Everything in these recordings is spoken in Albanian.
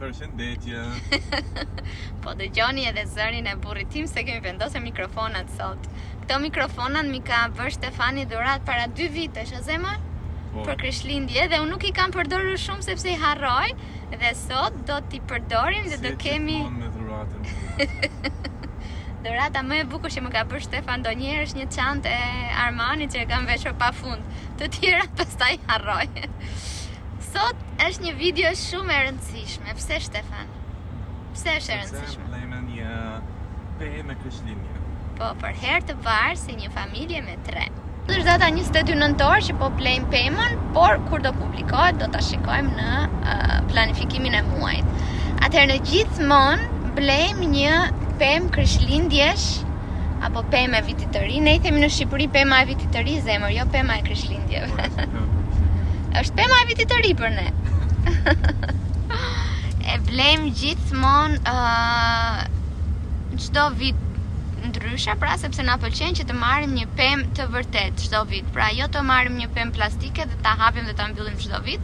Përshëndetje. Po dëgjoni edhe zërin e burrit tim se kemi vendosur mikrofonat sot. Këto mikrofonat mi ka bërë Stefani dhurat para 2 vitesh, o zemër? Për Krishtlindje dhe unë nuk i kam përdorur shumë sepse i harroj dhe sot do t'i përdorim dhe do kemi me dhuratën. Dhurata më e bukur që më ka bërë Stefan ndonjëherë është një çantë e Armani që e kam veshur pafund. Të tjerat pastaj harroj. Sot është një video shumë e rëndësishme. Pse, Stefan? Pse është e rëndësishme? Blejme një pemë Krishtlindje. Po, për herë të parë si një familje me 3. Është data 22 nëntor që po blejmë pemën, por kur do publikohet do ta shikojmë në planifikimin e muajit. Atëherë në gjithmonë blejmë një pemë Krishtlindjesh apo pemë e vitit të ri. Ne i themi në Shqipëri pema e vitit të ri, zemër, jo pema e Krishtlindjeve. Është pema e vitit të ri për ne. E blejmë gjithmonë çdo vit ndryshe, pra sepse na pëlqen që të marrim një pemë të vërtet çdo vit. Pra jo të marrim një pemë plastike dhe ta hapim dhe ta mbyllim çdo vit.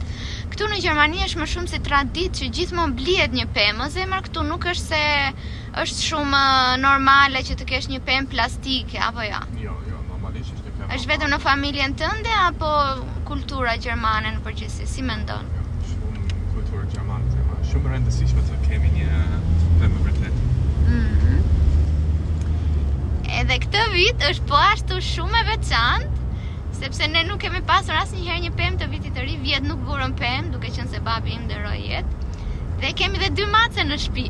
Këtu në Gjermani është më shumë si traditë që gjithmonë blihet një pemë, zemër, këtu nuk është se është shumë normale që të kesh një pemë plastike apo jo. Jo, normalisht është pemë. Është vetëm në familjen tënde apo kultura gjermane në përgjithësi, si mendon? Shumë kulturë gjermane, shumë rëndësishme të kemi një pemë vërtet. Edhe këtë vit është po ashtu shumë e veçantë, sepse ne nuk kemi pasur asnjëherë një pemë të vitit të ri, vjet nuk vurëm pemë, duke qenë se babi im nderoi jetë. Dhe kemi dhe 2 mace në shtëpi.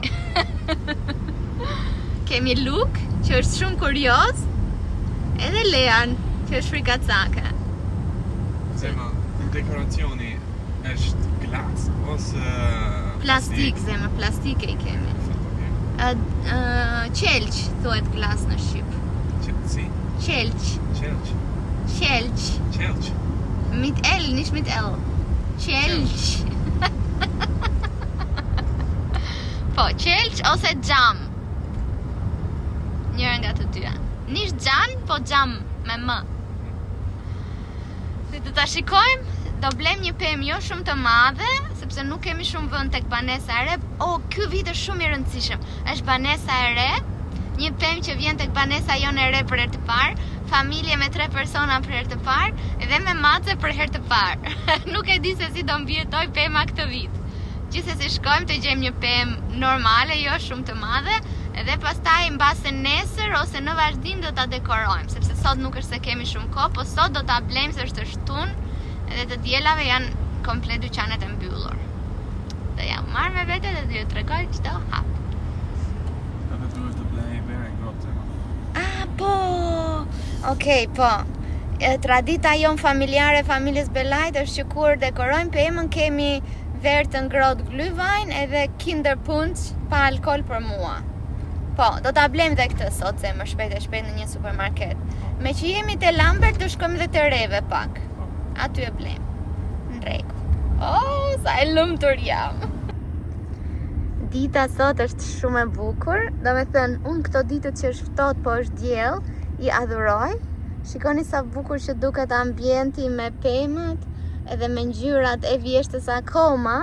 Kemi Luk, që është shumë kurioz, edhe Lean, që është frikacake. Zema, dekoracioni është glas ose Plastik, zemër, plastike i kemi. Qelq, thuhet glas në Shqip. Si? Qelq. Qelq. Qelq. Qelq. Mit L, nicht mit L. Qelq. Po, qelq ose xham. Njëra nga të dyja. Nicht xhan, po xham me m. Dhe do ta shikojmë, do blejmë një pemë jo shumë të madhe, sepse nuk kemi shumë vend tek banesa e re. Ky vit është shumë i rëndësishëm. Është banesa e re, një pemë që vjen tek banesa jonë e re për herë të parë, familje me 3 persona për herë të parë dhe me mace për herë të parë. Nuk e di se si do mbijetoj pema këtë vit. Gjithsesi shkojmë të gjejmë një pemë normale, jo shumë të madhe, dhe pastaj mbase nesër ose në vazhdim do ta dekorojmë, sepse sot nuk është se kemi shumë kohë, po sot do ta blejmë se është shtunë dhe të dielave janë komplet dyqanet e mbyllur. Do ja marr me vete dhe do ju tregoj çdo hap. Edhe duhet të blej very ngrohtë. Po. Okej, po. Tradita jon familjare, familjes Belajt është që kur dekorojmë pemën kemi verë të ngrohtë glühwein edhe Kinderpunsch pa alkool për mua. Po, do ta blejmë dhe këtë sot, zemër, shpejt e shpejt në një supermarket. Me që jemi te Lambert, do shkojmë dhe te Reve pak. Aty e blejmë. Në rregull. Sa e lumtur jam. Dita sot është shumë e bukur. Do me thënë, unë këto ditët që është ftohtë po është diell, i adhuroj. Shikoni sa bukur që duket ambienti me pemët edhe me ngjyrat e vjeshtës akoma.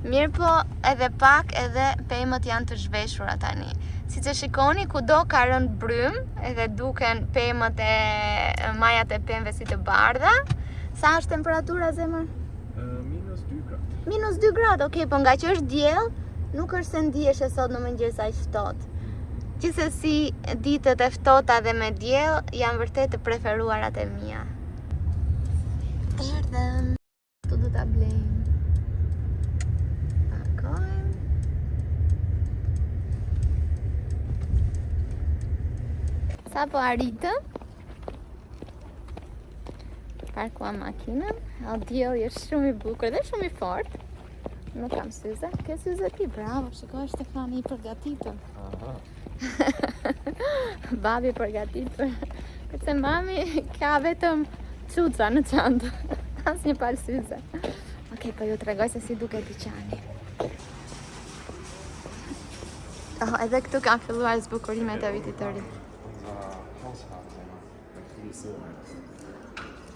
Mirë po edhe pak edhe pemët janë të zhveshura tani. Siç e shikoni, kudo ka rënë brym edhe duken pemët e majat e pemëve si të bardha. Sa është temperatura, zemër? -2 gradë. -2 gradë, okej, po nga që është diell, nuk është se ndihesh sot në mëngjes aq ftohtë. Gjithsesi, ditët e ftohta dhe me diell janë vërtet të preferuarat e mia. Erdhëm. Këtu do ta blejmë. Sa po arritëm? Parkuam makinën. Dielli është shumë i bukur dhe shumë i fortë. Nuk kam syze. Ke syze ti, bravo. Shikoj, Stefani i përgatitur. Babi i përgatitur. Kurse mami ka vetëm çuca në çantë. Asnjë palë syze. Okej, po ju tregoj se si duket dyqani. Edhe këtu kanë filluar zbukurimet e vitit të ri.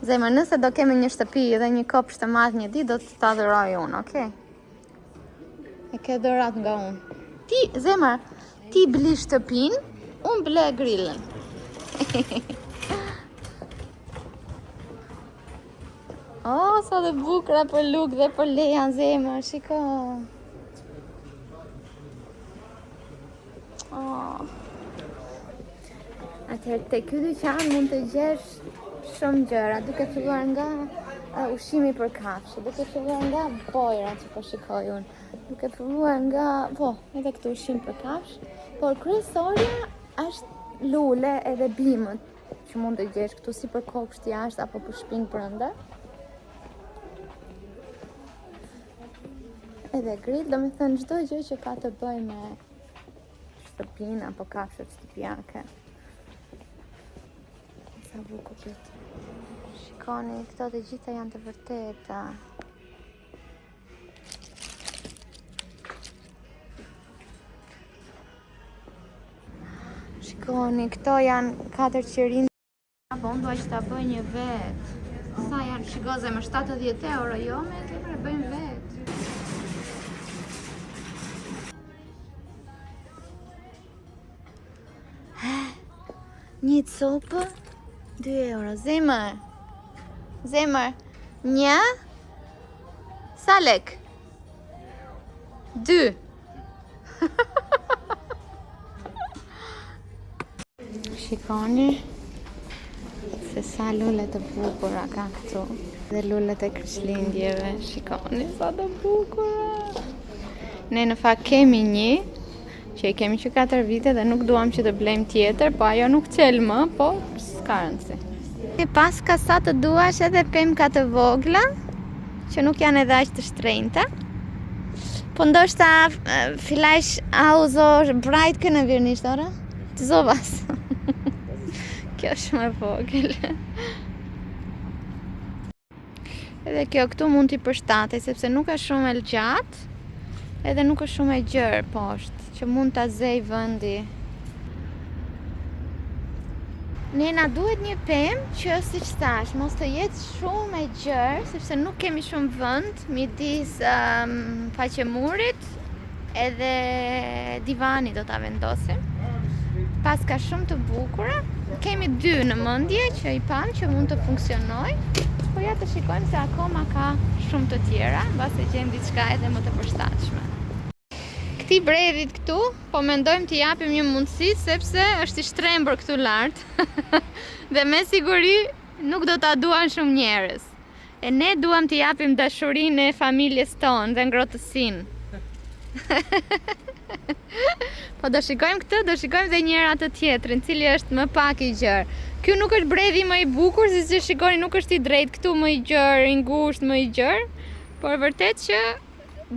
Zemër, nëse do kemi një shtëpi dhe një kopsht të madh një ditë, do të ta dhuroj unë, okay? E ke dhurat nga unë. Ti, Zemër, ti bli shtëpinë, unë ble grillën. Oh, sa dhe bukra për Luk dhe për Leja, Zemër, shiko. Oh. Atëherë, te ky dyqan mund të gjesh shumë gjëra, duke filluar nga ushqimi për kafshë, duke filluar nga bojra që po shikoj unë, duke filluar nga, edhe këtu ushqim për kafshë, por kryesorja është lule edhe bimët që mund të gjesh këtu si për kopsht jashtë apo për shpinë brenda. Edhe grill, do me thënë çdo gjë që ka të bëj me shtëpinë apo kafshët shtëpiake. Sa bukur këtë. Shikoni, këto të gjitha janë të vërteta. Shikoni, këto janë 4 qirinë. Po unë duaj që ta bëj një vetë. Sa janë, shiko Zemër, 70 euro, jo me Zemër e bëjmë vetë. Një copë, 2 euro. Zemër, një, sa lek? 2. Shikoni se sa lule të bukura ka këtu. Dhe lulet e Krishtlindjeve, shikoni sa të bukura. Ne në fakt kemi një që i kemi që 4 vite dhe nuk duam që të blejmë tjetër, po ajo nuk qel më, po s'ka rëndësi. Pas ka sa të duash edhe pemka të vogla, që nuk janë edhe aq të shtrenjta. Po ndoshta vielleicht auch so breit können wir nicht, oder? Sowas. Kjo është shumë e vogël. Edhe kjo këtu mund t'i përshtatej sepse nuk është shumë e gjatë, edhe nuk është shumë e gjerë poshtë, që mund t'a zej vendi. Ne na duhet një pemë që, siç thash, mos të jetë shumë e gjerë, sepse nuk kemi shumë vend midis faqemurit edhe divanit do ta vendosim. Pas ka shumë të bukura, kemi 2 në mendje që i pam që mund të funksionoj, po ja të shikojmë se akoma ka shumë të tjera, mbase gjejmë diçka edhe më të përshtatshme. Këti bredhit këtu, po mendojmë t'i japim një mundësi sepse është i shtrembur këtu lart. Dhe me siguri nuk do ta duan shumë njerëz. E ne duam t'i japim dashurinë e familjes tonë dhe ngrohtësinë. Po do shikojmë këtë, do shikojmë dhe njëra të tjetrin, cili është më pak i gjerë. Ky nuk është bredhi më i bukur, siç e shikoni, nuk është i drejtë këtu më i gjerë, i ngushtë më i gjerë, por vërtet që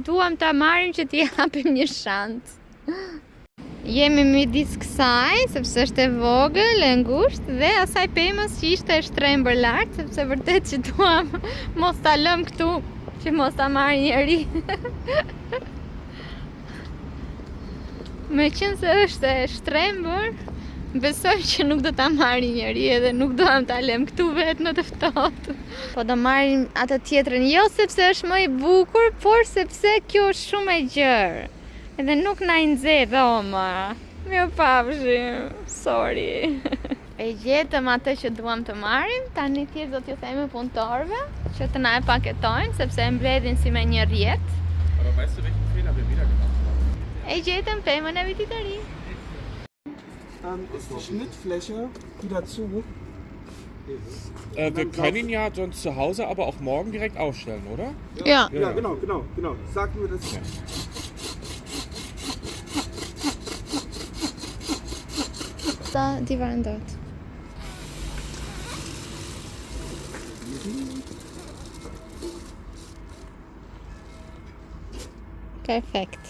duam ta marrim që t'i japim një shans. Jemi midis kësaj, sepse është e vogël, e ngushtë, dhe asaj pemës që ishte e shtrembër lart, sepse vërtet që duam mos ta lëm këtu, që mos ta marrë njeri. Meqense është e shtrembër, besoj që nuk do ta marrë njeri edhe nuk duam ta lëm këtu vetë në të ftohtë. Po do marrim atë tjetrën, jo sepse është më i bukur, por sepse kjo është shumë e gjerë. Edhe nuk na i nxeh dhoma. Mirupafshim. Sorry. E gjetëm atë që duam të marrim, tani thjesht do t'ju themi punëtorëve që të na e paketojnë, sepse e mbledhin si me një rjet. Aber weißt du, welchen Fehler wir wieder gemacht haben? E gjetëm pemën e vitit të ri. Ist die Schnittfläche wieder zu? Wir können ihn ja sonst zu Hause, aber auch morgen direkt ausstellen, oder? Ja. Ja, genau. Sag nur das. Die waren dort. Perfekt.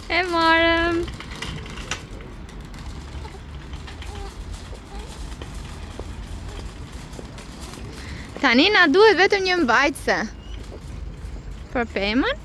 E marëm. Tani na duhet vetëm një mbajtëse për pemën.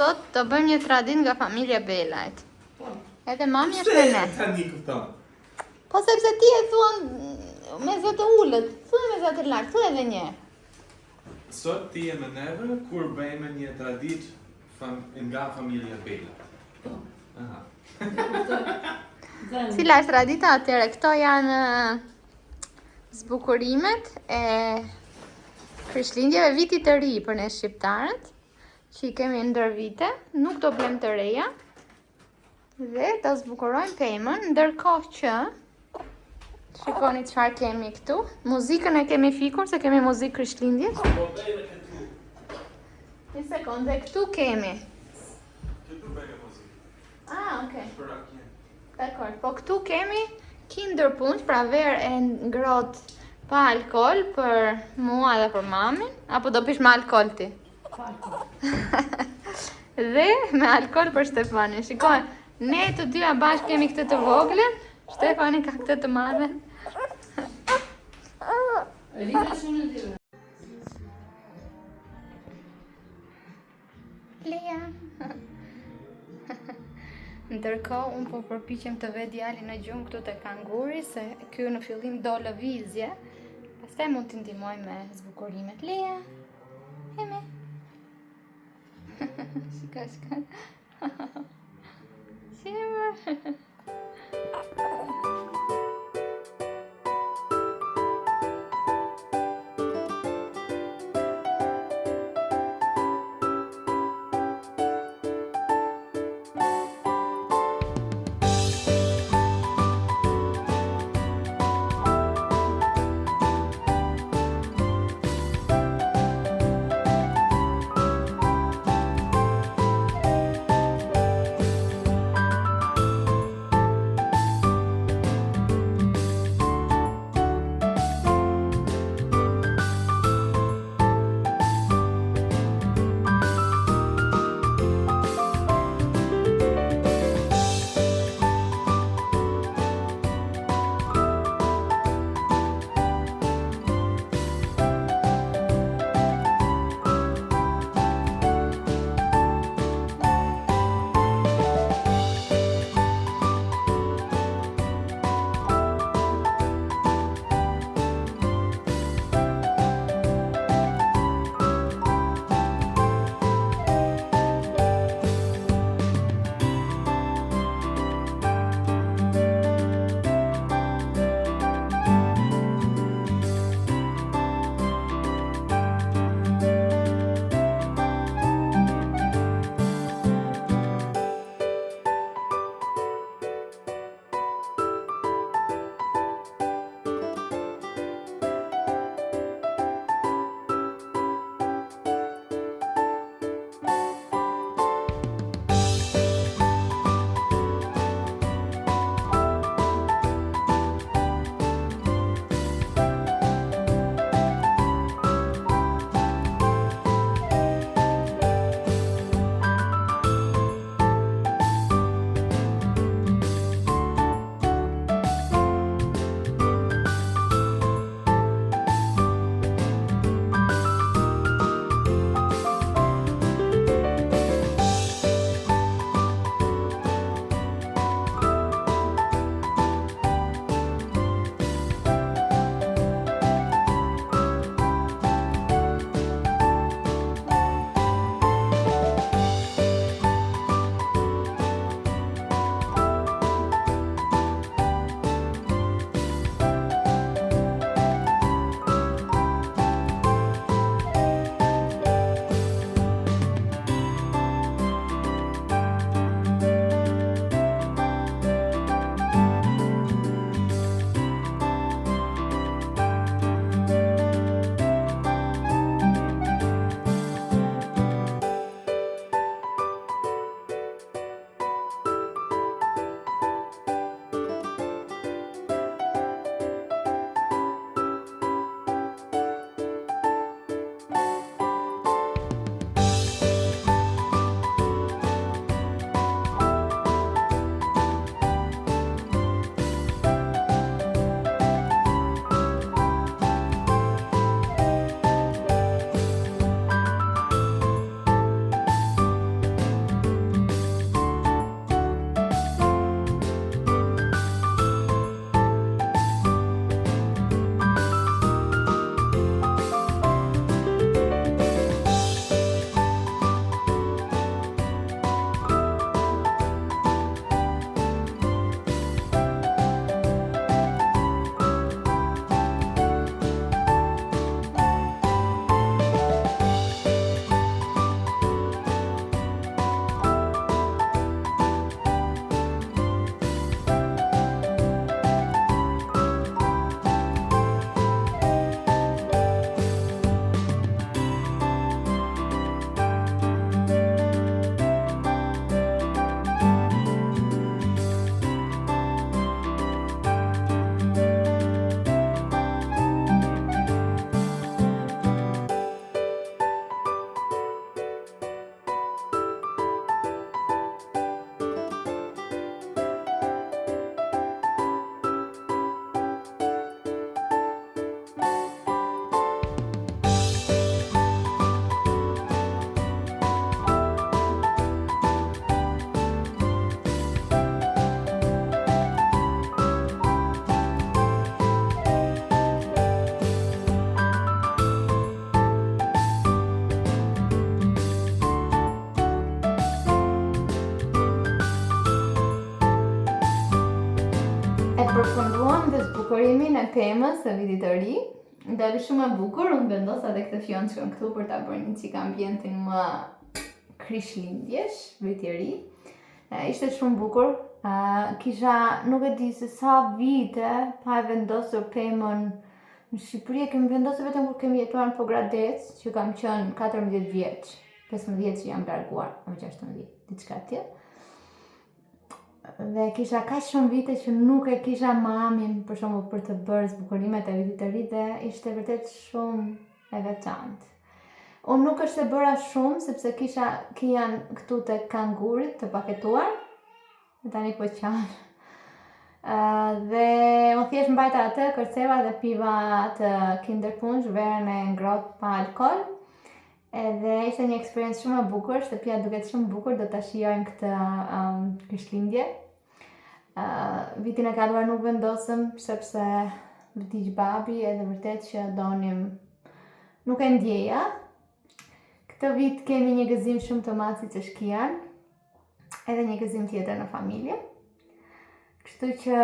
Sot do bëjmë një tradit nga familja Belajt. Edhe mami është me ne. Tani kupton. Po sepse ti e thuan me zë të ullët, thuaj me zë të lartë, thuaj edhe një. Sot ti e me neve kur bëjmë një tradit nga familja Belajt. Aha. Cila është tradita atëre? Këto janë zbukurimet e Krishtlindjeve vitit të ri për ne shqiptarët, që i kemi ndër vite, nuk do blem të reja, dhe të zbukurojmë pemën, ndërkohë që shikoni çfarë kemi këtu. Muzikën e kemi fikur, se kemi muzikë Krishtlindjes. Një sekond, dhe këtu kemi. Këtu bëjmë muzikë. Okay. Për akjen. Dakor, po këtu kemi Kinder Punch, pra verë e ngrohtë pa alkool për mua dhe për mamin, apo do pish me alkool ti? Dhe me alkool për Shtefanin. Shikoj, ne të dyja bashkë kemi këtë të voglen, Shtefani ka këtë të madhen. Lea. Ndërkohë, unë po përpiqem të ve djalin në gjumë këtu te kanguri, se ky në fillim do lëvizje, pastaj mund t'i ndihmoj me zbukurimet. Lea, heme. Shika. Shima. pemës së vitit të ri. Doli shumë e bukur, unë vendosa edhe këtë fionçkën këtu për ta bërë një çik ambientin më krishtlindjesh, viti i ri. Ishte shumë bukur. Kisha nuk e di se sa vite pa e vendosur pemën në Shqipëri. Kemi vendosur vetëm kur kemi jetuar në Pogradec, që kam qenë 14 vjeç, 15 që jam larguar, apo 16, diçka tjetër. Dhe kisha kaq shumë vite që nuk e kisha mamin për shembull për të bërë zbukurimet e vitit të ri dhe ishte vërtet shumë e veçantë. Unë nuk është e bëra shumë sepse kisha Kian këtu te kangurit të paketuar. Dhe tani po qan. Dhe unë thjesht mbajta atë, kërceva dhe piva të Kinder Punch, verën e ngrohtë pa alkool. Edhe ishte një eksperiencë shumë e bukur, shtëpia duket shumë bukur, do ta shijojmë këtë Krishtlindje. Vitin e kaluar nuk vendosëm sepse vdiq babi edhe vërtet që donim nuk e ndjeja. Këtë vit kemi një gëzim shumë të madh siç është Kian, edhe një gëzim tjetër në familje. Kështu që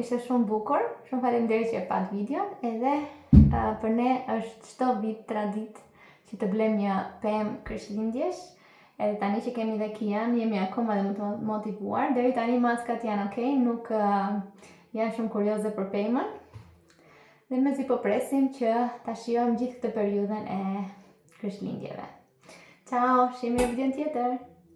ishte shumë bukur, shumë faleminderit që e pat videon, edhe për ne është çdo vit traditë që të blem një pemë Krishtlindjesh. Edhe tani që kemi dhe Kian, jemi akoma dhe më të motivuar. Deri tani maskat janë okay, nuk janë shumë kurioze për pemën. Dhe mezi po presim që ta shijojmë gjithë këtë periudhën e Krishtlindjeve. Ciao, shihemi në videon tjetër.